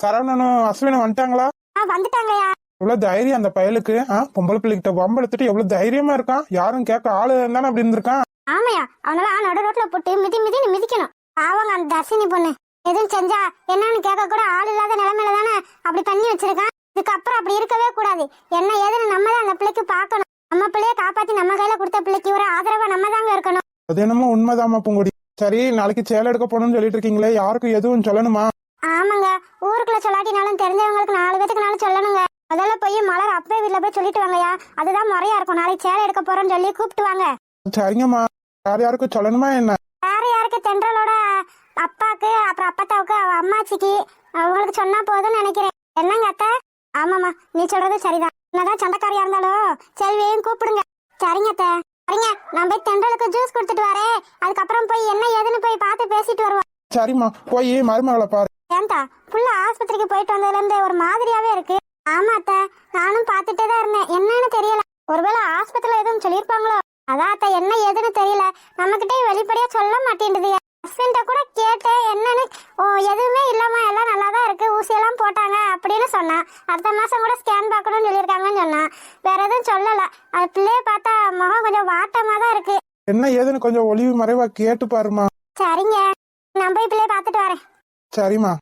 சரவணனும் அஸ்வினும் வந்துட்டாங்களா? வந்துட்டாங்கயா. எவ்வளவு தைரியம் அந்த பயலுக்கு. பொம்பளை பிள்ளைகிட்ட வம்பெடுத்துட்டு எவ்வளவு தைரியமா இருக்கான். யாரும் கேட்க ஆளு இருந்தானே அப்படி இருந்திருக்கான். ஆமையா, அவனால நடு ரோட்ல போட்டு மிதின்னு மிதிக்கணும். அவங்க அந்த தர்ஷினி பொண்ணு எதுவும் செஞ்சா என்னன்னு கேட்க கூட ஆள் இல்லாத நிலைமையில தானே அப்படி பண்ணி வச்சிருக்கான். இதுக்கப்புறம் அப்படி இருக்கவே கூடாது. என்ன ஏதுன்னு நம்ம தான் அந்த பிள்ளைக்கு பாக்கணும். நம்ம பிள்ளைய காப்பாத்தி நம்ம கையில கொடுத்த பிள்ளைக்கு ஒரு ஆதரவா நம்ம தாங்க இருக்கணும். அது என்னமோ உண்மைதாமா பூங்கொடி. சரி, நாளைக்கு சேலை எடுக்க போகணும்னு சொல்லிட்டு இருக்கீங்களே, யாருக்கும் எதுவும் சொல்லணுமா? ஆமாங்க, ஊருக்குள்ள சொல்லாட்டினாலும் தெரிஞ்சவங்களுக்கு 4 பேத்துக்கு நாளும் சொல்லணுங்க. முதல்ல போய் மலர் அப்பே வீட்டுல போய் சொல்லிட்டு வாங்கயா. அதுதான் முறையா இருக்கும். நாளைக்கு சேலை எடுக்க போறோம்னு சொல்லி கூப்பிட்டு வாங்க. சரிங்கம்மா. யார் யாருக்கும் சொல்லணுமா என்ன? வேற யாருக்கு? தென்றலோட அப்பாக்கு, அப்புறம் அப்பத்தாவுக்கு, அம்மாச்சிக்கு, அவங்களுக்கு சொன்னா போதும்னு நினைக்கிறேன். என்னங்க அத்தை? ஆமாமா, நீ சொல்றது சரிதான். என்னதான் சண்டைக்காரியா இருந்தாலும் செல்வியையும் கூப்பிடுங்க. சரிங்க அத்தை. சரிங்க, நான் போய் தென்றலுக்கு ஜூஸ் கொடுத்துட்டு வரேன். அதுக்கப்புறம் போய் என்ன ஏதுன்னு போய் பார்த்து பேசிட்டு வருவோம். சரிம்மா, போய் மருமகளை பாரு. ஏன்டா புள்ள ஆஸ்பத்திரிக்கு போயிட்டு வந்ததுல இருந்து ஒரு மாதிரியாவே இருக்கு. ஆமா அத்தை, நானும் பாத்துட்டே தான் இருந்தேன். என்னன்னு தெரியல. ஒருவேளை ஆஸ்பத்திரியில எதுவும் சொல்லிருப்பாங்களோ. அதான் அத்தை, என்ன ஏதுன்னு தெரியல. நம்மகிட்டே வெளிப்படையா சொல்ல மாட்டேங்குது. ஹஸ்பண்ட கூட கேட்டேன் என்னன்னு. எதுவுமே இல்லாம எல்லாம் நல்லாதான் இருக்கு, ஊசியெல்லாம் போட்டாங்க அப்படின்னு சொன்னா. அடுத்த மாசம் கூட ஸ்கேன் பார்க்கணும்னு சொல்லியிருக்காங்கன்னு சொன்னா. வேற எதுவும் சொல்லல. அது பிள்ளைய பார்த்தா முகம் கொஞ்சம் வாட்டமா தான் இருக்கு. என்ன ஏதுன்னு கொஞ்சம் ஒளிவு மறைவா கேட்டு பாருமா. சரிங்க, நான் போய் பிள்ளைய பார்த்துட்டு வரேன். சரிம்மா.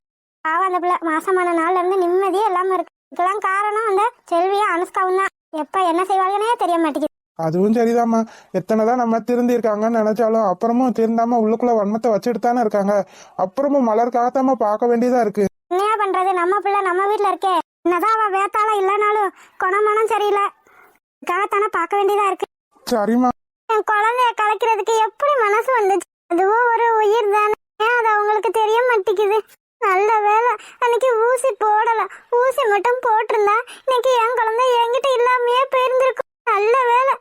பாவம், அந்த பிள்ளை மாசமான நாள்ல இருந்து நிம்மதியே இல்லாம இருக்கு. இதெல்லாம் காரணம் அந்த செல்வியும் அனுஷ்காவும் தான். எப்ப என்ன செய்வாங்கன்னே தெரிய மாட்டேங்குது. அதுவும் சரிதாம்மா. எத்தனைதான் நம்ம திருந்தி இருக்காங்கன்னு நினைச்சாலும் அப்புறமும் திருந்தாம உள்ளுக்குள்ள வன்மத்தை வச்சுட்டு தானே இருக்காங்க. அப்புறமும் மலர்க்காகத்தாம பார்க்க வேண்டியதா இருக்கு. என்ன பண்றது, நம்ம பிள்ளை நம்ம வீட்டுல இருக்கே. என்னதான் அவ வேத்தாளா இல்லனாலும் குணமானம் சரியில்லை. காகத்தானே பார்க்க வேண்டியதா இருக்கு. சரிம்மா. என் குழந்தைய கலைக்கிறதுக்கு எப்படி மனசு வந்துச்சு? அதுவும் ஒரு உயிர் தானே, அது அவங்களுக்கு தெரிய மாட்டேங்குது. நல்ல வேலை அன்னைக்கு ஊசி போடல. ஊசி மட்டும் போட்டிருந்தா இன்னைக்கு என் குழந்தை என்கிட்ட இல்லாமையே போயிருந்திருக்கும். நல்ல வேலை,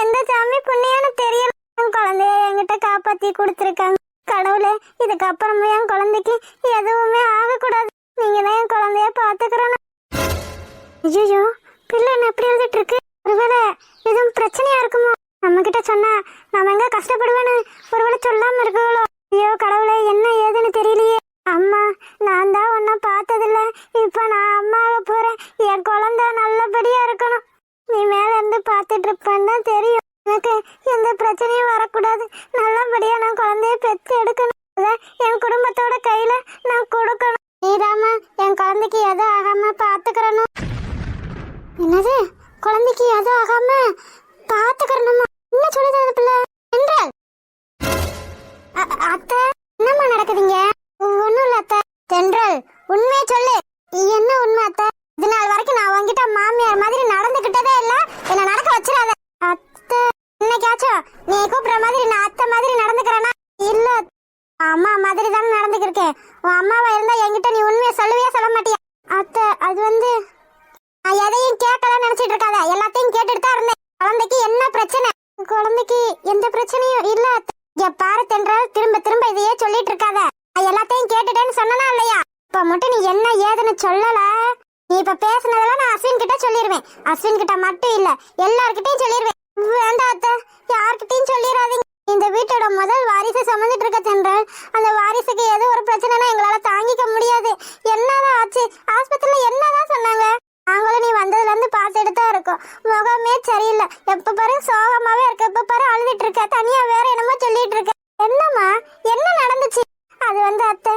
எந்த சாமி புண்ணியானு தெரியல. என் குழந்தைய என்கிட்ட காப்பாத்தி கொடுத்துருக்காங்க. கடவுளே, இதுக்கப்புறமா என் குழந்தைக்கு எதுவுமே ஆகக்கூடாது. நீங்க தான் என் குழந்தைய பாத்துக்கிறோம். ஐயோ, பிள்ளை என்ன எப்படி எழுதிட்டு இருக்கு? ஒருவேளை எதுவும் பிரச்சனையா இருக்குமோ? நம்ம கிட்ட சொன்னா நம்ம எங்க கஷ்டப்படுவேன்னு ஒருவேளை சொல்லாம இருக்கோ? ஐயோ கடவுளே, என்ன ஏதுன்னு தெரியலையே. அம்மா, நான் தான் உன்னை பார்த்ததில்ல. இப்ப நான் அம்மாவை போறேன். என் குழந்தை நல்லபடியா இருக்கணும். நீ மேல இருந்து பார்த்துட்டு இருப்பேன்னு தான் தெரியும். எனக்கு எந்த பிரச்சனையும் வரக்கூடாது. நல்லபடியா நான் குழந்தைய பெத்து எடுக்கணும். என் குடும்பத்தோட கையில நான் கொடுக்கணும். நீதாமா என் குழந்தைக்கு எதுவும் ஆகாம பாத்துக்கிறணும். என்னது, குழந்தைக்கு எதுவும் ஆகாம பாத்துக்கிறணுமா? என்ன சொல்லுது அந்த பிள்ளை? என்றால் அத்தை, என்னம்மா நடக்குதுங்க? ஒண்ணும் இல்ல அத்தை. தென்றல், உண்மையை சொல்லு. என்ன உண்மை அத்தை? இது நாள் வரைக்கும் நான் உங்ககிட்ட மாமியார் மாதிரி நடந்துகிட்டதே இல்ல. என்ன நடக்க வச்சிடாத அத்தை. இன்னைக்காச்சும் நீ கூப்பிடுற மாதிரி நான் அத்தை மாதிரி நடந்துக்கிறேனா? இல்ல, அம்மா மாதிரி தானே நடந்துக்கிருக்கேன். உன் அம்மாவா இருந்தா என்கிட்ட நீ உண்மையை சொல்லுவியா சொல்ல மாட்டியா? அத்தை, அது வந்து நான் எதையும் கேட்கலன்னு நினைச்சிட்டு இருக்காத. எல்லாத்தையும் கேட்டுட்டு தான் இருந்தேன். குழந்தைக்கு என்ன பிரச்சனை? குழந்தைக்கு எந்த பிரச்சனையும் இல்ல. பாரு தென்றல், திரும்ப திரும்ப இதையே சொல்லிட்டு இருக்காத. எல்லாத்தையும் கேட்டுட்டேன்னு சொன்னா இல்லையா? இப்ப மட்டும் நீ என்ன ஏதுன்னு சொல்லல. நீ இப்ப பேசுனதெல்லாம் நான் அஸ்வின் கிட்ட சொல்லிடுவேன். அஸ்வின் கிட்ட மட்டும் இல்ல, எல்லார்கிட்டையும் சொல்லிடுவேன். வேண்டாம் அத்தை, யார்கிட்டையும் சொல்லிடாதீங்க. இந்த வீட்டோட முதல் வாரிசை சுமந்துட்டு இருக்க தென்றல். அந்த வாரிசுக்கு ஏதோ ஒரு பிரச்சனைனா எங்களால தாங்கிக்க முடியாது. என்னதான் ஆச்சு? ஆஸ்பத்திரியில என்னதான் சொன்னாங்க? நாங்களும் நீ வந்ததுல இருந்து பார்த்துட்டு தான் இருக்கோம். முகமே சரியில்லை. எப்ப பாரு சோகமாவே இருக்க. எப்ப பாரு அழுதுட்டு இருக்க. தனியா வேற என்னமோ சொல்லிட்டு இருக்க. என்னம்மா, என்ன நடந்துச்சு? அது வந்து அத்தை,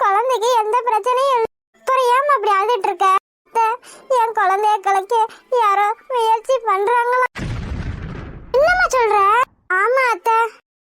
குழந்தைக்கு எந்த பிரச்சனையும் இல்லை. அப்புறம் ஏமா அப்படி அழுதுட்டு இருக்க? அத்தை, என் குழந்தைய கலைக்க யாரோ முயற்சி பண்றாங்களா? என்னம்மா சொல்ற? ஆமா அத்தை,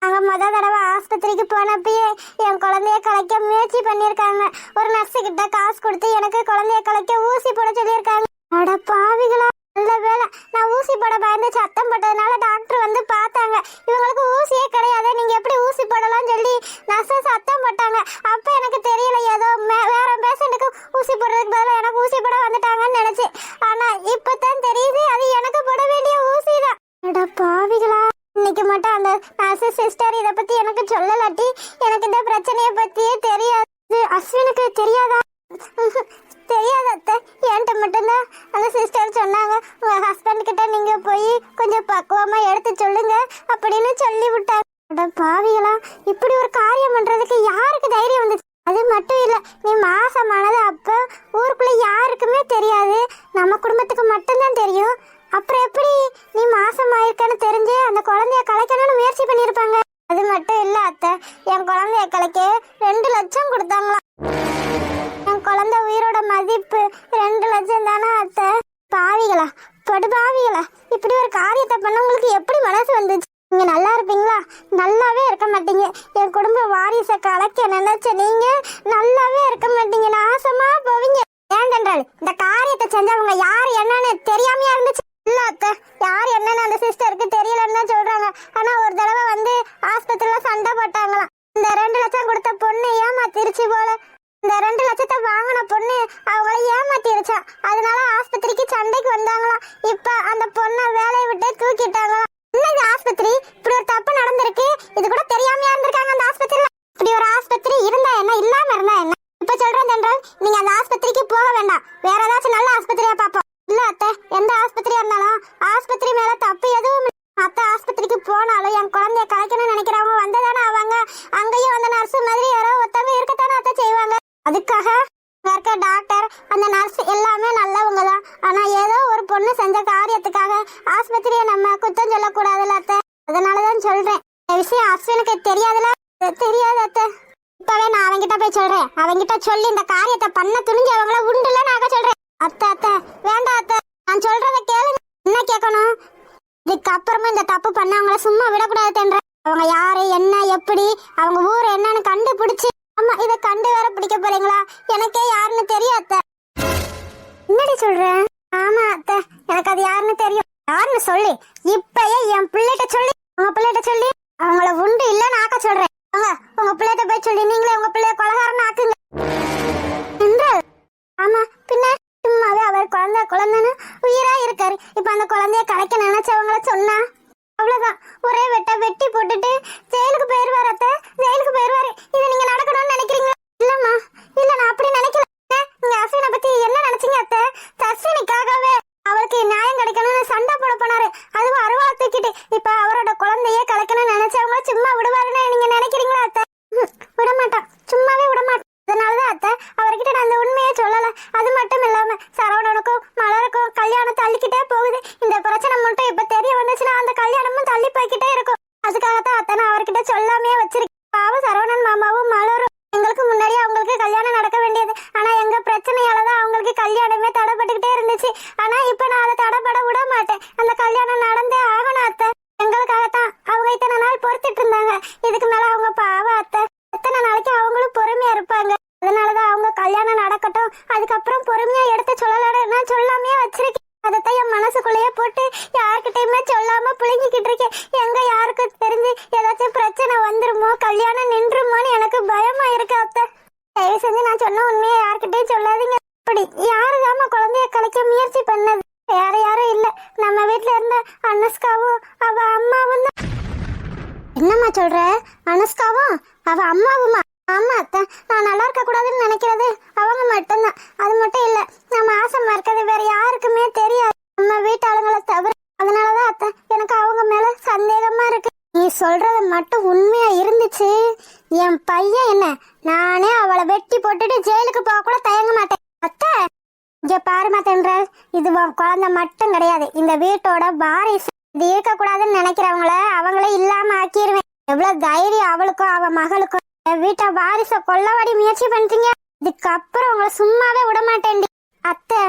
நாங்க தடவை ஆஸ்பத்திரிக்கு போனப்பயே என் குழந்தைய கலைக்க முயற்சி பண்ணிருக்காங்க. ஒரு நர்ஸு கிட்ட காசு கொடுத்து எனக்கு குழந்தைய கலைக்க ஊசி போட சொல்லியிருக்காங்க. அட பாவிகளா, நல்ல வேலை நான் ஊசி போட பயந்து சத்தம் போட்டதுனால டாக்டர் வந்து பார்த்தாங்க. இவங்களுக்கு ஊசியே கிடையாது, நீங்க எப்படி ஊசி போடலாம் சொல்லி நர்ஸு சத்தம் போட்டாங்க. அப்ப எனக்கு தெரியல, ஏதோ வேற பேஷண்ட்டுக்கு ஊசி போடுறதுக்கு பதிலாக எனக்கு ஊசி போட வந்துட்டாங்கன்னு நினைச்சு. ஆனா இப்பதான் தெரியுது அது எனக்கு போட வேண்டிய ஊசி தான். அட பாவிகளா, இன்னைக்கு மட்டும் அந்த நர்ஸு சிஸ்டர் இதை பத்தி எனக்கு சொல்லலாட்டி எனக்கு இந்த பிரச்சனையை பத்தியே தெரியாது. அஸ்வினுக்கு தெரியாதா? தெரியாத அத்தை, என்கிட்ட மட்டும்தான் அந்த இருக்கும்போது சிஸ்டர் சொன்னாங்க, உங்க ஹஸ்பண்ட் கிட்ட நீங்க போய் கொஞ்சம் பக்குவமா எடுத்து சொல்லுங்க அப்படின்னு சொல்லி விட்டாங்க. அட பாவிகளா, இப்படி ஒரு காரியம் பண்றதுக்கு யாருக்கு தைரியம் வந்துச்சு? அது மட்டும் இல்ல, நீ மாசமானது அப்ப ஊருக்குள்ள யாருக்குமே தெரியாது, நம்ம குடும்பத்துக்கு மட்டும்தான் தெரியும். அப்புறம் எப்படி நீ மாசம் ஆயிருக்கன்னு தெரிஞ்சு அந்த குழந்தைய கலைக்கணும்னு முயற்சி பண்ணிருப்பாங்க. அது மட்டும் இல்ல அத்தை, என் குழந்தைய கலைக்க 2 லட்சம் கொடுத்தாங்களாம். என் குழந்தை உயிரோட மதிப்பு 2 லட்சம் தானே அத்தை? பாவிகளா, படுபாவிகளா, இப்படி ஒரு காரியத்தை பண்ண உங்களுக்கு எப்படி மனசு வந்துச்சு? நீங்க நல்லா இருப்பீங்களா? நல்லாவே இருக்க மாட்டீங்க. என் குடும்ப வாரிசை கலைக்க நினைச்ச நீங்க நல்லாவே இருக்க மாட்டீங்க, நாசமா போவீங்க. ஏன் இந்த காரியத்தை செஞ்சவங்க யாரு என்னன்னு தெரியாமையா இருந்துச்சு? இல்ல அத்தை, யார் என்னன்னு அந்த சிஸ்டருக்கு தெரியலன்னு தான் சொல்றாங்க. ஆனா ஒரு தடவை வந்து ஆஸ்பத்திரியில சண்டை போட்டாங்களாம். இந்த 2 லட்சம் கொடுத்த பொண்ணு ஏமாத்திருச்சு போல. இந்த 2 லட்சத்தை வாங்கின பொண்ணு அவங்கள ஏமாத்திருச்சா, அதனால ஆஸ்பத்திரிக்கு சண்டைக்கு வந்தாங்களாம். இப்ப அந்த பொண்ணை வேலையை விட்டு தூக்கிட்டாங்களாம். என்னது ஆஸ்பத்திரி? இப்படி ஒரு தப்பு நடந்திருக்கு, இது கூட தெரியாமையா இருந்திருக்காங்க அந்த ஆஸ்பத்திரியில. இப்படி ஒரு ஆஸ்பத்திரி இருந்தா என்ன, இல்லாம இருந்தா என்ன? இப்ப சொல்றேன் என்றால் நீங்க அந்த ஆஸ்பத்திரிக்கு போக வேண்டாம், வேற ஏதாச்சும் நல்ல ஆஸ்பத்திரியா பாப்போம். இல்ல அத்தை, எந்த ஆஸ்பத்திரியா இருந்தாலும் ஆஸ்பத்திரி மேல தப்பு எதுவும் அத்தை. ஆஸ்பத்திரிக்கு போனாலும் என் குழந்தைய கலைக்கணும்னு நினைக்கிறவங்க வந்ததானே அவங்க. அங்கேயும் அந்த நர்ஸ் மாதிரி யாரோ ஒருத்தவங்க இருக்கத்தானே அத்தை செய்வாங்க. அதுக்காக இருக்க டாக்டர் அந்த நர்ஸ் எல்லாமே நல்லவங்க தான். ஆனா ஏதோ ஒரு பொண்ணு செஞ்ச காரியத்துக்காக ஆஸ்பத்திரியை நம்ம குத்தம் சொல்லக்கூடாதுல்ல அத்தை. அதனாலதான் சொல்றேன், இந்த விஷயம் அஸ்வினுக்கு தெரியாதுல. தெரியாது அத்தை. இப்பவே நான் அவங்கிட்ட போய் சொல்றேன், அவங்கிட்ட சொல்லி இந்த காரியத்தை பண்ண துணிஞ்சவங்கள உண்டுல நாங்க சொல்றேன். அத்தை அத்தை, வேண்டாம் அத்தை, நான் சொல்றத கேளுங்க. என்ன கேட்கணும்? இதுக்கப்புறமா இந்த தப்பு பண்ணவங்கள சும்மா விடக்கூடாது என்ற. அவங்க யாரு, என்ன, எப்படி, அவங்க ஊர் என்னன்னு கண்டுபிடிச்சு, அம்மா இதை கண்டு வேற பிடிக்க போறீங்களா? எனக்கே யாருன்னு தெரியும் அத்தை. என்னடி சொல்ற? ஆமா அத்தை, எனக்கு அது யாருன்னு தெரியும். யாருன்னு சொல்லி இப்பயே என் பிள்ளைகிட்ட சொல்லி, உங்க பிள்ளைகிட்ட சொல்லி அவங்கள உண்டு இல்லன்னு ஆக்க சொல்றேன். உங்க பிள்ளைகிட்ட போய் சொல்லி நீங்களே உங்க பிள்ளைய கொலகாரன்னு ஆக்குங்க. ஆமா பின்ன, சும்மாவே அவர் குழந்தைன்னு உயிரா இருக்காரு. இப்ப அந்த குழந்தைய கலைக்க நினைச்சவங்கள சொன்னா அவ்வளவுதான், ஒரே வெட்டி போட்டுட்டு ஜெயிலுக்கு போயிருவாரு அத்தை, ஜெயிலுக்கு போயிருவாரு. இது நீங்க நடக்கணும்னு நினைக்கிறீங்களா? இல்லம்மா, இல்ல நான் அப்படி நினைக்கல. நீங்க அஸ்வினை பத்தி என்ன நினைச்சீங்க அத்தை? தர்ஷினிக்காகவே அவருக்கு நியாயம் கிடைக்கணும்னு சண்டை போட போனாரு, அதுவும் அருவா தூக்கிட்டு. இப்ப அவரோட குழந்தையே கலைக்கணும்னு நினைச்சவங்க சும்மா விடுவாருன்னு நீங்க நினைக்கிறீங்களா அத்தை? விடமாட்டான், சும்மாவே விடமாட்டான். அதனாலதான் அத்தை அவர்கிட்ட நான் அந்த உண்மையே சொல்லல. அது மட்டும் இல்லாம சரவணனுக்கும் மலருக்கும் கல்யாணம் தள்ளிக்கிட்டே போகுது. இந்த பிரச்சனை மட்டும் இப்ப தெரிய வந்துச்சுன்னா அந்த கல்யாணமும் தள்ளி போய்கிட்டே இருக்கும். அதுக்காகத்தான் அத்தை நான் அவர்கிட்ட சொல்லாமே வச்சிருக்கேன். பாவம் சரவணன் மாமாவும் மலரும் எங்களுக்கு முன்னாடியே அவங்களுக்கு கல்யாணம் நடக்க வேண்டியது. ஆனா எங்க பிரச்சனையாலதான் அவங்களுக்கு கல்யாணமே தடைப்பட்டுக்கிட்டே இருந்துச்சு. ஆனா இப்ப நான் அதை தடைப்பட விட மாட்டேன். அந்த கல்யாணம் நடந்தே ஆகணும் அத்தை. எங்களுக்காகத்தான் அவங்க இத்தனை நாள் பொறுத்துட்டு இருந்தாங்க. இதுக்கு மேல அவங்க பாவம் அத்தை, எத்தனை நாளைக்கு அவங்களும் பொறுமையா இருப்பாங்க. அதனாலதான் அவங்க கல்யாணம் நடக்கட்டும், அதுக்கப்புறம் பொறுமையா எடுத்து சொல்லலான்னு நான் சொல்லாமே வச்சிருக்கேன். அதைத்தான் என் மனசுக்குள்ளேயே போட்டு யாருக்கிட்டையுமே சொல்லாம புழுங்கிக்கிட்டு இருக்கேன். எங்க யாருக்கும் தெரிஞ்சு ஏதாச்சும் பிரச்சனை வந்துருமோ, கல்யாணம் நின்றுமோன்னு எனக்கு பயமா இருக்கு அத்தை. தயவு செஞ்சு நான் சொன்ன உண்மையை யாருக்கிட்டையும் சொல்லாதீங்க. அப்படி யாருதாம குழந்தைய கலைக்க முயற்சி பண்ணது? வேற யாரும் இல்ல, நம்ம வீட்டுல இருந்த அனுஷ்காவும் அவ அம்மாவும் தான். என்னம்மா சொல்ற? அனுஷ்காவும் அவ அம்மாவுமா? ஆமா அத்தை, நான் நல்லா இருக்க கூடாதுன்னு நினைக்கிறது அவங்க மட்டும்தான். அது மட்டும் இல்ல, நம்ம ஆசமா இருக்கிறது வேற யாருக்குமே தெரியாது, நம்ம வீட்டாளுங்களை தவிர. அதனாலதான் அத்தை எனக்கு அவங்க மேல சந்தேகமா இருக்கு. நீ சொல்றது மட்டும் உண்மையா இருந்துச்சு, என் பையன் என்ன, நானே அவளை வெட்டி போட்டுட்டு ஜெயிலுக்கு போக கூட தயங்க மாட்டேன் அத்தை. இங்க பாருமா தென்றல், இது குழந்தை மட்டும் கிடையாது, இந்த வீட்டோட வாரிசு. இது இருக்க கூடாதுன்னு நினைக்கிறவங்கள அவங்களே இல்லாம ஆக்கிடுவேன். எவ்வளவு தைரியம் அவளுக்கும் அவ மகளுக்கும். வீட்டை வாரிச கொள்ளவாடி முயற்சி பண்றீங்க. இதுக்கப்புறம் உங்களை சும்மாவே விட மாட்டேன்டி அத்தை.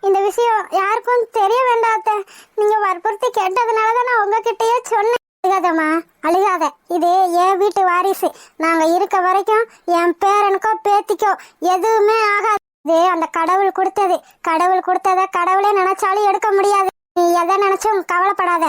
இந்த விஷயம் யாருக்கும் தெரிய வேண்டாம் அத்தை. நீங்க வற்புறுத்தி கேட்டதுனாலதான் நான் உங்ககிட்டயே சொன்னேன். அழுகாதம்மா, அழுகாத. இது என் வீட்டு வாரிசு. நாங்க இருக்க வரைக்கும் என் பேரனுக்கோ பேத்திக்கோ எதுவுமே ஆகாது. இது அந்த கடவுள் கொடுத்தது. கடவுள் கொடுத்தத கடவுளே நினைச்சாலும் எடுக்க முடியாது. நீ எதை நினைச்சும் கவலைப்படாத.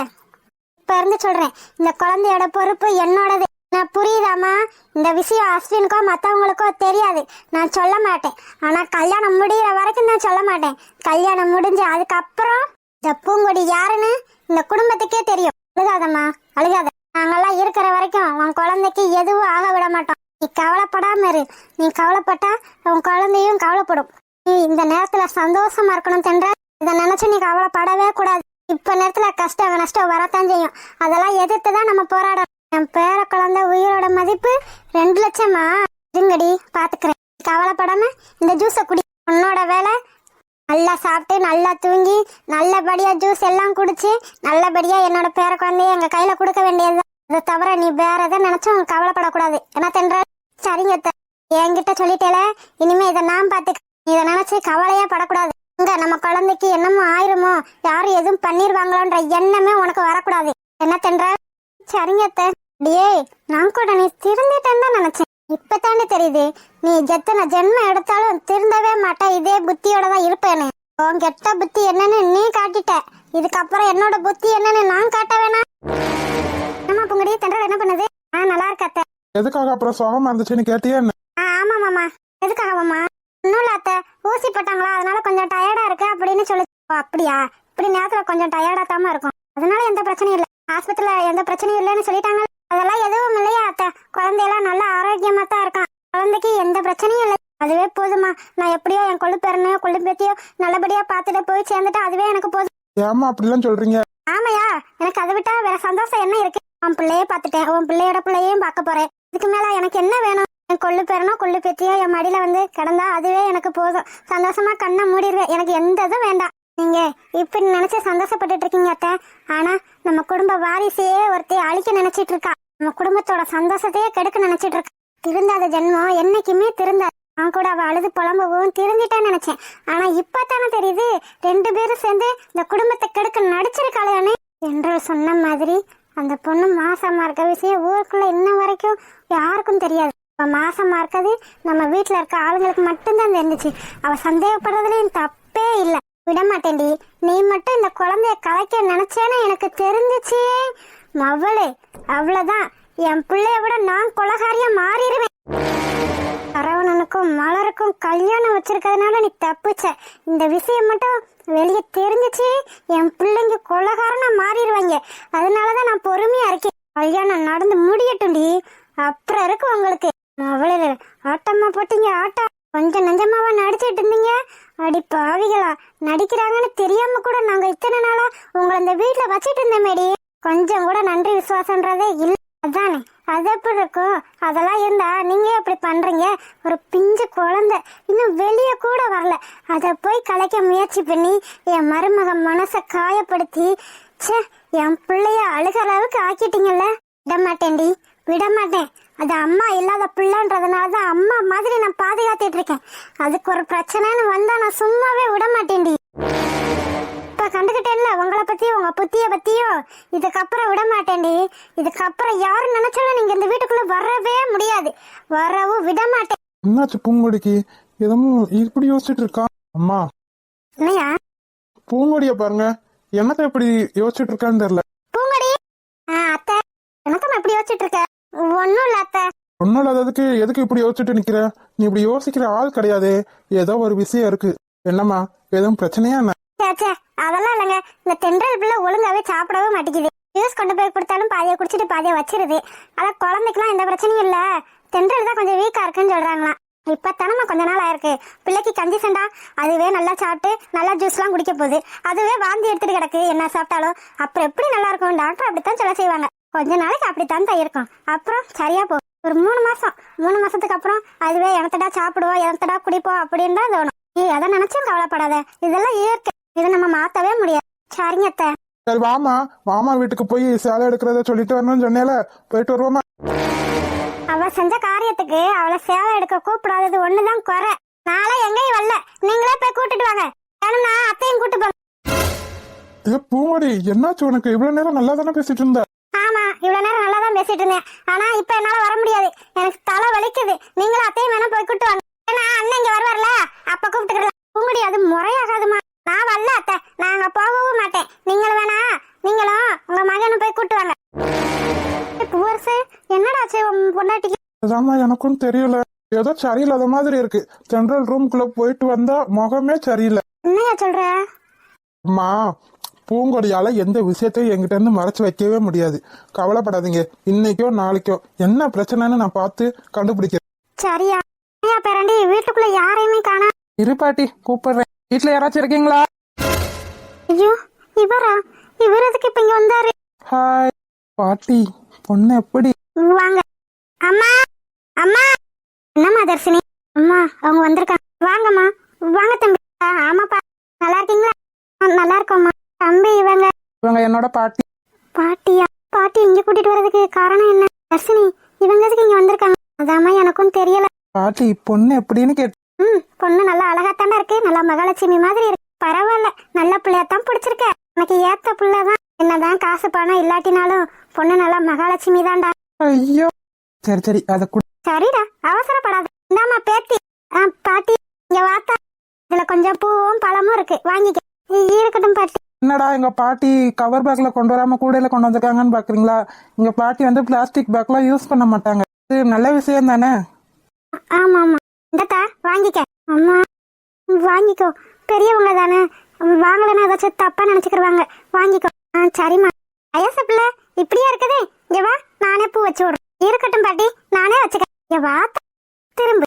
இப்ப இருந்து சொல்றேன், இந்த குழந்தையோட பொறுப்பு என்னோடது. நான் புரியுதாமா? இந்த விஷயம் அஸ்வினுக்கோ மத்தவங்களுக்கோ தெரியாது, நான் சொல்ல மாட்டேன். ஆனா கல்யாணம் முடிகிற வரைக்கும் நான் சொல்ல மாட்டேன். கல்யாணம் முடிஞ்சு அதுக்கப்புறம் இந்த பூங்கொடி யாருன்னு இந்த குடும்பத்துக்கே தெரியும். அழுகாதம்மா, அழுகாத. நாங்கெல்லாம் இருக்கிற வரைக்கும் உன் குழந்தைக்கு எதுவும் ஆக விட மாட்டோம். நீ கவலைப்படாம இரு. நீ கவலைப்பட்டா உன் குழந்தையும் கவலைப்படும். நீ இந்த நேரத்துல சந்தோஷமா இருக்கணும் தென்ற. இதை நினைச்சு நீ கவலைப்படவே கூடாது. இப்ப நேரத்துல கஷ்டம் நஷ்டம் வரத்தான் செய்யும். அதெல்லாம் எதிர்த்து தான் நம்ம போராடணும். என் பேர குழந்தை உயிரோட மதிப்பு 2 லட்சமா? இருங்கடி பாத்துக்கிறேன். கவலைப்படாம இந்த ஜூஸை குடி. உன்னோட வேலை நல்லா சாப்பிட்டு நல்லா தூங்கி நல்லபடியா ஜூஸ் எல்லாம் குடிச்சு நல்லபடியா என்னோட பேர குழந்தைய எங்க கையில கொடுக்க வேண்டியது. இதை தவிர நீ வேற எதை நினைச்சும் கவலைப்படக்கூடாது. என்ன தென்ற? சரிங்க அத்தை. என்கிட்ட சொல்லிட்டேல, இனிமே இதை நான் பாத்துக்க. இதை நினைச்சு கவலையா படக்கூடாது. இங்க நம்ம குழந்தைக்கு என்னமோ ஆயிருமோ, யாரும் எதுவும் பண்ணிருவாங்களோன்ற எண்ணமே உனக்கு வரக்கூடாது. என்ன தென்ற? சரிங்க அத்தை. டியே, நான் கூட நீ திருந்திட்டேன்னு தான் நினைச்சேன். இப்பதானே தெரியுது நீ எத்தனை ஜென்மம் எடுத்தாலும் திருந்தவே மாட்டா. இதே புத்தியோட தான் இருப்பேன்னு. உன் கெட்ட புத்தி என்னன்னு நீ காட்டிட்ட. இதுக்கப்புறம் என்னோட புத்தி என்னன்னு நான் காட்ட வேணாம். ஆமா புங்கடி, தென்றல் என்ன பண்ணுது? நல்லா இருக்காத்த. எதுக்காக அப்புறம் சோகமா இருந்துச்சுன்னு கேட்டியா என்ன? ஆமா மாமா. எதுக்காக மாமா? ஒன்னும் இல்ல அத்தை, ஊசி போட்டாங்களா அதனால கொஞ்சம் டயர்டா இருக்கு அப்படின்னு சொல்லி. அப்படியா? இப்படி நேரத்துல கொஞ்சம் டயர்டா தாமா இருக்கும். அதனால எந்த பிரச்சனையும் இல்ல. ஆஸ்பத்திரியில எந்த பிரச்சனையும் இல்லைன்னு சொல்லிட்டாங்க. அதெல்லாம் எதுவும் இல்லையா அத்தை? குழந்தையெல்லாம் நல்லா ஆரோக்கியமா தான் இருக்கான். குழந்தைக்கு எந்த பிரச்சனையும் இல்லை. அதுவே போதுமா. நான் எப்படியோ என் கொள்ளுப்பேரனையோ கொள்ளுப்பேத்தியோ நல்லபடியா பாத்துட்டு போய் சேர்ந்துட்டு அதுவே எனக்கு போதும். ஏமா அப்படிலாம் சொல்றீங்க? ஆமையா, எனக்கு அதை விட்டா வேற சந்தோஷம் என்ன இருக்கு? உன் பிள்ளையே பாத்துட்டேன், உன் பிள்ளையோட பிள்ளையும் பார்க்க போறேன். இதுக்கு மேல எனக்கு என்ன வேணும்? என் கொள்ளுப்பேரனோ கொள்ளுப்பேத்தியோ என் மடியில வந்து கிடந்தா அதுவே எனக்கு போதும். சந்தோஷமா கண்ணை மூடிடுவேன். எனக்கு எந்த இதுவும் வேண்டாம். நீங்க இப்படி நினைச்சு சந்தோஷப்பட்டுட்டு இருக்கீங்க அத்தை. ஆனா நம்ம குடும்ப வாரிசையே ஒருத்தைய அழிக்க நினைச்சிட்டு இருக்கா. நம்ம குடும்பத்தோட சந்தோஷத்தையே கெடுக்க நினைச்சிட்டு இருக்கா. திருந்தாத ஜென்மம் என்னைக்குமே திருந்தாது. நான் கூட அவ அழுது புலம்பவும் திருந்திட்டான்னு நினைச்சேன். ஆனா இப்பதானே தெரியுது 2 பேரும் சேர்ந்து இந்த குடும்பத்தை கெடுக்க நடிச்சிருக்காளே என்று சொன்ன மாதிரி. அந்த பொண்ணு மாசமா இருக்க விஷயம் ஊருக்குள்ள இன்ன வரைக்கும் யாருக்கும் தெரியாது. அவ மாசமா இருக்கிறது நம்ம வீட்டுல இருக்க ஆளுங்களுக்கு மட்டும்தான் தெரிஞ்சிச்சு. அவ சந்தேகப்படுறதுலயும் தப்பே இல்லை. விடமாட்டேன்டி. நீ மட்டும் இந்த குழந்தைய கலைக்க நினைச்சேன்னு எனக்கு தெரிஞ்சிச்சு மவளே, அவ்வளவுதான். என் பிள்ளைய விட நான் கொலகாரியா மாறிடுவேன். சரவணனுக்கும் மலருக்கும் கல்யாணம் வச்சிருக்கிறதுனால நீ தப்பிச்ச. இந்த விஷயம் மட்டும் வெளியே தெரிஞ்சிச்சு என் பிள்ளைங்க கொலகாரனா மாறிடுவாங்க. அதனாலதான் நான் பொறுமையா இருக்கேன். கல்யாணம் நடந்து முடியட்டும்டி, அப்புறம் இருக்கு உங்களுக்கு. அவளே ஆட்டமா போட்டீங்க ஆட்டம். கொஞ்சம் நஞ்சமாவா நடிச்சிட்டு இருந்தீங்க. அடி பாவிகளா, நடிக்கிறாங்கன்னு தெரியாம கூட நாங்க இத்தனை நாளா உங்களை இந்த வீட்டுல வச்சிட்டு இருந்தோமேடி. கொஞ்சம் கூட நன்றி விசுவாசன்றதே இல்ல. அதானே, அது எப்படி இருக்கும்? அதெல்லாம் இருந்தா நீங்க எப்படி பண்றீங்க? ஒரு பிஞ்சு குழந்தை இன்னும் வெளியே கூட வரல, அத போய் கலைக்க முயற்சி பண்ணி என் மருமக மனசை காயப்படுத்தி என் பிள்ளைய அழுகிற அளவுக்கு ஆக்கிட்டீங்கல்ல. விடமாட்டேன்டி, விடமாட்டேன். அது அம்மா இல்லாத பிள்ளைன்றதுனாலதான் அம்மா மாதிரி நான் பாதுகாத்துட்டு இருக்கேன். அதுக்கு ஒரு பிரச்சனைன்னு வந்தா நான் சும்மாவே விடமாட்டேன்டி. இப்ப கண்டுகிட்டேன்ல உங்களை பத்தியும் உங்க புத்திய பத்தியும். இதுக்கப்புறம் விடமாட்டேன்டி. இதுக்கப்புறம் யாரு நினைச்சாலும் நீங்க இந்த வீட்டுக்குள்ள வரவே முடியாது. வரவும் விடமாட்டேன். என்னாச்சு பூங்கொடிக்கு? எதுவும் இப்படி யோசிச்சுட்டு இருக்கா? அம்மா இல்லையா? பூங்கொடிய பாருங்க, என்னத்த இப்படி யோசிச்சுட்டு இருக்கான்னு தெரியல. பூங்கொடி, அத்தை என்னத்தம்மா இப்படி யோசிச்சுட்டு இருக்க? ஒன்னும் இல்ல அத்தை. ஒன்னும் இல்லாததுக்கு எதுக்கு இப்படி யோசிச்சுட்டு நிக்கிற? நீ இப்படி யோசிக்கிற ஆள் கிடையாது. ஏதோ ஒரு விஷயம் இருக்கு. என்னம்மா, எதுவும் பிரச்சனையா என்ன? அதெல்லாம் இல்லைங்க. இந்த தென்றல் பிள்ளை ஒழுங்காவே சாப்பிடவே மாட்டேங்குது. ஜூஸ் கொண்டு போய் கொடுத்தாலும் பாதியை குடிச்சிட்டு பாதியை வச்சிருது. ஆனா குழந்தைக்குலாம் எந்த பிரச்சனையும் இல்ல. தென்றல் தான் கொஞ்சம் வீக்கா இருக்குன்னு சொல்றாங்களாம். இப்பத்தானமா கொஞ்ச நாள் ஆயிருக்கு. பிள்ளைக்கு கஞ்சி சண்டா அதுவே நல்லா சாப்பிட்டு நல்லா ஜூஸ் எல்லாம் குடிக்க போகுது. அதுவே வாந்தி எடுத்துட்டு கிடக்கு என்ன சாப்பிட்டாலும். அப்புறம் எப்படி நல்லா இருக்கும்? டாக்டர் அப்படித்தான் சொல்ல செய்வாங்க. கொஞ்ச நாளைக்கு அப்படித்தான் தான் இருக்கும். அப்புறம் சரியா போகும். ஒரு 3 மாசத்துக்கு அப்புறம் அதுவே எனத்தடா சாப்பிடுவோம் எனத்தடா குடிப்போம் அப்படின்னு தான் தோணும். நீ அதை நினைச்சும் கவலைப்படாத. இதெல்லாம் இயற்கை. இதை நம்ம மாத்தவே முடியாது. சரிங்க அத்தை. சரி வாமா, மாமா வீட்டுக்கு போய் சேலை எடுக்கிறத சொல்லிட்டு வரணும்னு சொன்னேல, போயிட்டு வருவோமா? அவ செஞ்ச காரியத்துக்கு அவளை சேவை எடுக்க கூப்பிடாதது ஒண்ணுதான் குறை. நாளை எங்கேயும் வரல, நீங்களே போய் கூட்டிட்டு வாங்க. வேணும்னா அத்தையும் கூட்டு போங்க. பூங்கொடி, என்னாச்சு உனக்கு? இவ்வளவு நேரம் நல்லா தானே பேசிட்டு இருந்த. ஆமா, இவ்வளவு நேரம் நல்லா தான் பேசிட்டு இருந்தேன். ஆனா இப்ப என்னால வர முடியாது. எனக்கு தலை வலிக்குது. நீங்களும் அத்தையும் வேணா போய் கூட்டு வாங்க. ஏன்னா அண்ணன் இங்க வருவார்ல, அப்ப கூப்பிட்டுக்கலாம். பூங்கொடி, அது முறையாகாதுமா. நான் வரல அத்தை, நாங்க போகவும் மாட்டேன். நீங்களும் வேணா, நீங்களும் உங்க மகனும் போய் கூட்டு வாங்க. என்னடாச்சு பொண்டாட்டிக்கு? அதாம்மா எனக்கும் தெரியல, ஏதோ சரியில்லாத மாதிரி இருக்கு. ஜெனரல் ரூம்குள்ள போயிட்டு வந்தா முகமே சரியில்லை. என்னையா சொல்ற? அம்மா, பூங்கொடியால எந்த விஷயத்தையும் என்கிட்ட இருந்து மறைச்சு வைக்கவே முடியாது. கவலைப்படாதீங்க, இன்னைக்கோ நாளைக்கோ என்ன பிரச்சனைன்னு நான் பார்த்து கண்டுபிடிக்கிறேன். சரியா? பேரண்டி, வீட்டுக்குள்ள யாரையுமே காணா. இரு பாட்டி, கூப்பிடுறேன். வீட்டுல யாராச்சும் இருக்கீங்களா? ஐயோ, இவரா? இவர் எதுக்கு இப்ப இங்க வந்தாரு? ஹாய் பாட்டி, பொண்ணு எப்படி? வாங்க. அம்மா, அம்மா. என்னம்மா தர்ஷினி? அம்மா, அவங்க வந்திருக்காங்க. வாங்கம்மா, வாங்க தம்பி. ஆமாப்பா, நல்லா இருக்கீங்களா? நல்லா இருக்கோம்மா. தம்பி இவங்க. இவங்க என்னோட பாட்டி. பாட்டியா? பாட்டி இங்க கூட்டிட்டு வர்றதுக்கு காரணம் என்ன? தர்ஷினி, இவங்க எதுக்கு இங்க வந்திருக்காங்க? அதாம்மா எனக்கும் தெரியல. பாட்டி, பொண்ணு எப்படின்னு கேட்டு. பொண்ணு நல்லா அழகாத்தாண்டா இருக்கு. நல்லா மகாலட்சுமி மாதிரி இருக்கு. பரவாயில்ல, நல்ல பிள்ளையாத்தான் பிடிச்சிருக்க. எனக்கு ஏத்த பிள்ளைதான். என்னதான் காசு பணம் இல்லாட்டினாலும் பொண்ணு நல்லா மகாலட்சுமி தான்டா. ஐயோ, சரி சரி, அத குடு. சரிடா, அவசரப்படாத. இந்தாம்மா பேத்தி. பாட்டி இங்க வாத்தா. இதுல கொஞ்சம் பூவும் பழமும் இருக்கு, வாங்கிக்க. இருக்கட்டும் பாட்டி. என்னடா எங்க பாட்டி கவர் பேக்ல கொண்டு வராம கூடையில கொண்டு வந்திருக்காங்கன்னு பாக்குறீங்களா? எங்க பாட்டி வந்து பிளாஸ்டிக் பேக்லாம் யூஸ் பண்ண மாட்டாங்க. இது நல்ல விஷயம் தானே? ஆமா ஆமா, இந்தத்தா வாங்கிக்க. அம்மா வாங்கிக்கோ, பெரியவங்க தானே, வாங்கலன்னா ஏதாச்சும் தப்பா நினைச்சுக்கிருவாங்க. வாங்கிக்கோ. சரிம்மா. வயசு பிள்ளை இப்படியா இருக்குது? இங்க வா, நானே பூ வச்சு விடுறேன். இருக்கட்டும் பாட்டி, நானே வச்சுக்க. இங்க வா, திரும்ப.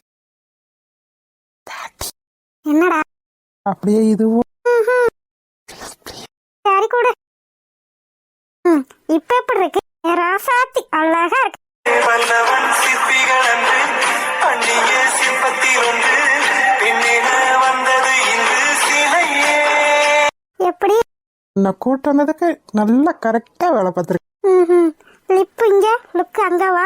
என்னடா அப்படியே இதுவும். சரி கூடு. இப்ப எப்படி இருக்கு? ராசாத்தி அழகா இருக்கு. வல்லவன் சிற்பிகள் அன்று பண்டிகை சிற்பத்தி ஒன்று பெண்ணென வந்தது இன்று சிலையே. எப்படி? நான் கூட்டு வந்ததுக்கு நல்லா கரெக்டா வேலை பார்த்திருக்கேன். லிப்பு இங்க, லுக்கு அங்க. வா.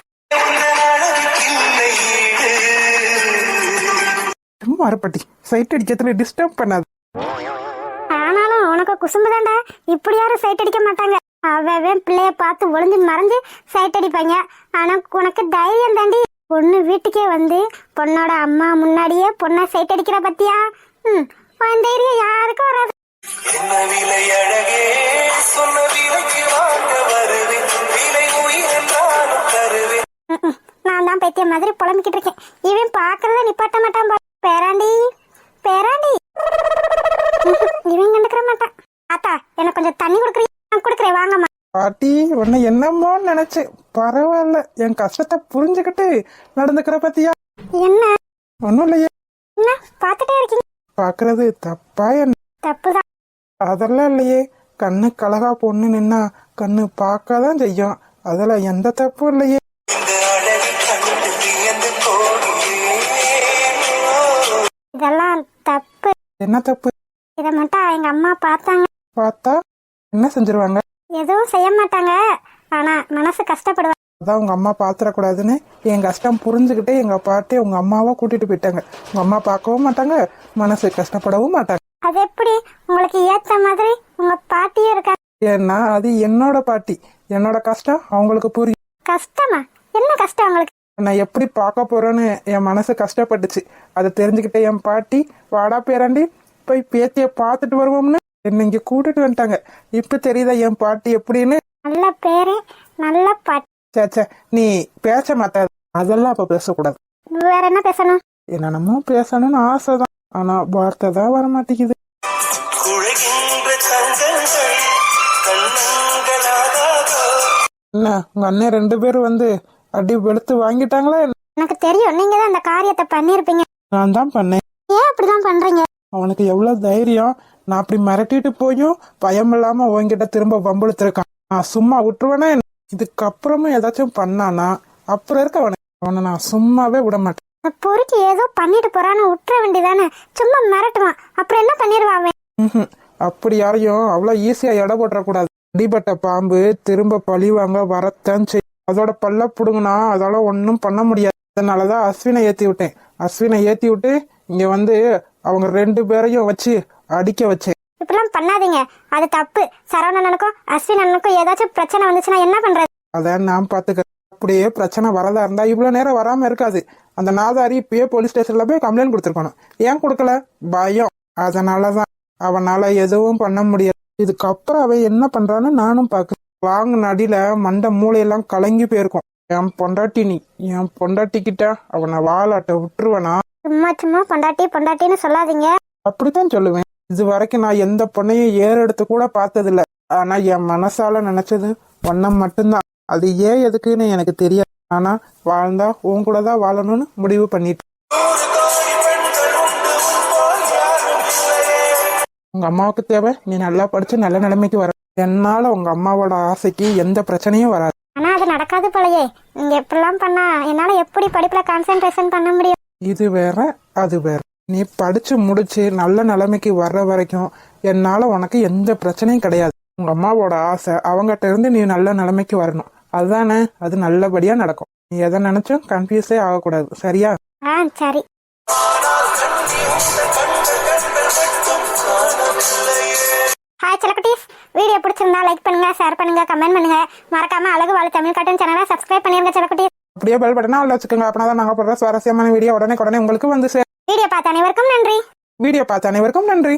சும்மா பாட்டி, சைட் அடிக்கிறதுல டிஸ்டர்ப் பண்ணாது. ஆனாலும் உனக்கு குசும்பு தாண்டா. இப்படி யாரும் சைட் அடிக்க மாட்டாங்க. அவன் பிள்ளைய பார்த்து ஒளிஞ்சு மறைஞ்சு சைட் அடிப்பாங்க. ஆனா உனக்கு தைரியம் தாண்டி. பொண்ணு வீட்டுக்கே வந்து பொண்ணோட அம்மா முன்னாடியே பொண்ணை சைட் அடிக்கிற பத்தியா? உன் தைரியம் யாருக்கும் வராது. என்ன விலை அழகே, சொன்ன விலைக்கு வாங்க வருவேன், விலை உயர்ந்தாலும் தருவேன். நான் தான் பைத்தியம் மாதிரி புலம்பிக்கிட்டு இருக்கேன். இவன் பாக்குறத நிப்பாட்ட மாட்டான். பேராண்டி பேராண்டி. இவன் கண்டுக்கிற மாட்டான். ஆத்தா, எனக்கு கொஞ்சம் தண்ணி கொடுக்குறீங்க? கொடுக்குறேன், வாங்கம்மா. பாட்டி, உன்னை என்னமோன்னு நினைச்சேன். பரவாயில்ல, என் கஷ்டத்தை புரிஞ்சுக்கிட்டு நடந்துக்கிற பத்தியா? என்ன? ஒன்னும் இல்லையே. என்ன பாத்துட்டே இருக்கீங்க? பாக்குறது தப்பா என்ன? தப்புதான். அதெல்லாம் இல்லையே. கண்ணு கழகா பொண்ணு நின்னா கண்ணு பார்க்கதான் செய்யும். அதுல எந்த தப்பும் இல்லையே. இந்த அழகை கண்டு வியந்து போகிறேன். இதெல்லாம் தப்பு. என்ன தப்பு? இத மட்டும் எங்க அம்மா பார்த்தாங்க, பார்த்தா என்ன செஞ்சிருவாங்க? எதுவும் செய்ய மாட்டாங்க. ஆனா மனசு கஷ்டப்படுவாங்க. அதான் உங்க அம்மா பாத்திரக்கூடாதுன்னு என் கஷ்டம் புரிஞ்சுக்கிட்டே எங்க பாட்டி உங்க அம்மாவை கூட்டிட்டு போயிட்டாங்க. உங்க அம்மா பார்க்கவும் மாட்டாங்க, மனசு கஷ்டப்படவும் மாட்டாங்க. அது எப்படி? உங்களுக்கு ஏத்த மாதிரி உங்க பாட்டியும் இருக்காங்க. ஏன்னா அது என்னோட பாட்டி. என்னோட கஷ்டம் அவங்களுக்கு புரியும். கஷ்டமா? என்ன கஷ்டம் உங்களுக்கு? நான் எப்படி பார்க்க போறேன்னு என் மனசு கஷ்டப்பட்டுச்சு. அதை தெரிஞ்சுக்கிட்டே என் பாட்டி, வாடா பேராண்டி போய் பேத்திய பார்த்துட்டு வருவோம்னு என்ன இங்க கூட்டிட்டு வந்துட்டாங்க. இப்ப தெரியுதா என் பாட்டி எப்படின்னு? நல்ல பேரு, நல்ல பாட்டி. சேச்சே, நீ பேச மாட்டாத. அதெல்லாம் அப்ப பேசக்கூடாது. வேற என்ன பேசணும்? என்னென்னமோ பேசணும்னு ஆசைதான், ஆனா வார்த்தை தான் வர மாட்டேங்குது. என்ன உங்க அண்ணன் 2 பேரும் வந்து அடி வெளுத்து வாங்கிட்டாங்களா? எனக்கு தெரியும், நீங்க தான் அந்த காரியத்தை பண்ணிருப்பீங்க. நான் தான் பண்ணேன். ஏன் அப்படிதான் பண்றீங்க? அவனுக்கு எவ்வளவு தைரியம்! நான் அப்படி மிரட்டிட்டு போயும் பயம் இல்லாம உன்கிட்ட திரும்ப வம்புழுத்திருக்கான். நான் சும்மா விட்டுருவேனே? இதுக்கப்புறமும் ஏதாச்சும் பண்ணானா அப்புறம் இருக்க அவனை நான் சும்மாவே விட மாட்டேன். பொறுக்கி ஏதோ பண்ணிட்டு போறான்னு விட்டுற வேண்டியதானே? சும்மா மிரட்டுவான், அப்புறம் என்ன பண்ணிடுவான்? அப்படி யாரையும் அவ்வளவு ஈஸியா எடை போட்டுறக்கூடாது. அடிபட்ட பாம்பு திரும்ப பழி வாங்க வரத்தான் செய்யும். அதோட பல்ல புடுங்கினா அதால ஒன்னும் பண்ண முடியாது. அதனாலதான் அஸ்வினை ஏத்தி விட்டேன். அஸ்வினை ஏத்தி விட்டு இங்க வந்து அவங்க 2 பேரையும் வச்சு அடிக்க வச்சேன். இப்பெல்லாம் பண்ணாதீங்க, அது தப்பு. சரவணனுக்கும் அஸ்வினனுக்கும் ஏதாச்சும் பிரச்சனை வந்துச்சுன்னா என்ன பண்றது? அதான் நான் பாத்துக்கிறேன். அப்படியே பிரச்சனை வரதா இருந்தா இவ்வளவு நேரம் வராம இருக்காது. அந்த நாதாரி இப்பயே போலீஸ் ஸ்டேஷன்ல போய் கம்ப்ளைண்ட் கொடுத்துருக்கணும். ஏன் கொடுக்கல? பயம். அதனாலதான் அவனால எதுவும் பண்ண முடியாது. இதுக்கப்புறம் அவன் என்ன பண்றான்னு நானும் பாக்குறேன். வாங்கின அடியில மண்டை மூளையெல்லாம் கலங்கி போயிருக்கும். என் பொண்டாட்டி, நீ என் பொண்டாட்டிக்கிட்ட அவனை வாலாட்ட விட்டுருவனா? சும்மா சும்மா பொண்டாட்டின்னு சொல்லாதீங்க. அப்படித்தான் சொல்லுவேன். இது வரைக்கும் நான் எந்த பொண்ணையும் ஏறெடுத்து கூட பார்த்தது இல்ல. ஆனா என் மனசால நினைச்சது ஒன்ன மட்டும்தான். அது ஏன் எதுக்குன்னு எனக்கு தெரியாது. ஆனா வாழ்ந்தா உன் கூட தான் வாழணும்னு முடிவு பண்ணிட்டு உங்க அம்மாவுக்கு தேவை நீ நல்லா படிச்சு நல்ல நிலைமைக்கு வர. என்னால உங்க அம்மாவோட ஆசைக்கு எந்த பிரச்சனையும் வராது. ஆனா அது நடக்காது போலயே. நீங்க எப்படிலாம் பண்ணா என்னால எப்படி படிப்புல கான்சென்ட்ரேஷன் பண்ண முடியும்? இது வேற அது வேற. நீ படிச்சு முடிச்சு நல்ல நிலைமைக்கு வர்ற வரைக்கும் என்னால உனக்கு எந்த பிரச்சனையும் கிடையாது. உங்க அம்மாவோட ஆசை அவங்ககிட்ட இருந்து நீ நல்ல நிலைமைக்கு வரணும். அதுதானே, அது நல்லபடியா நடக்கும். நீ எதை நினைச்சும் கன்ஃபியூஸே ஆகக்கூடாது. சரியா? சரி. ஹாய் செல்லக்குட்டீஸ், வீடியோ பிடிச்சிருந்தா லைக் பண்ணுங்க, ஷேர் பண்ணுங்க, கமெண்ட் பண்ணுங்க. மறக்காம அழகு வாழ் தமிழ் கார்ட்டூன் சேனலை சப்ஸ்கிரைப் பண்ணிருங்க செல்லக்குட்டீஸ். அப்படியே பெல் பட்டனா உள்ள வச்சுக்கோங்க. அப்படின்னா நாங்க போடுற சுவாரஸ்யமான வீடியோ உடனே உங்களுக்கு வந்து வீடியோ பார்த்த அனைவருக்கும் நன்றி. வீடியோ பார்த்த அனைவருக்கும் நன்றி.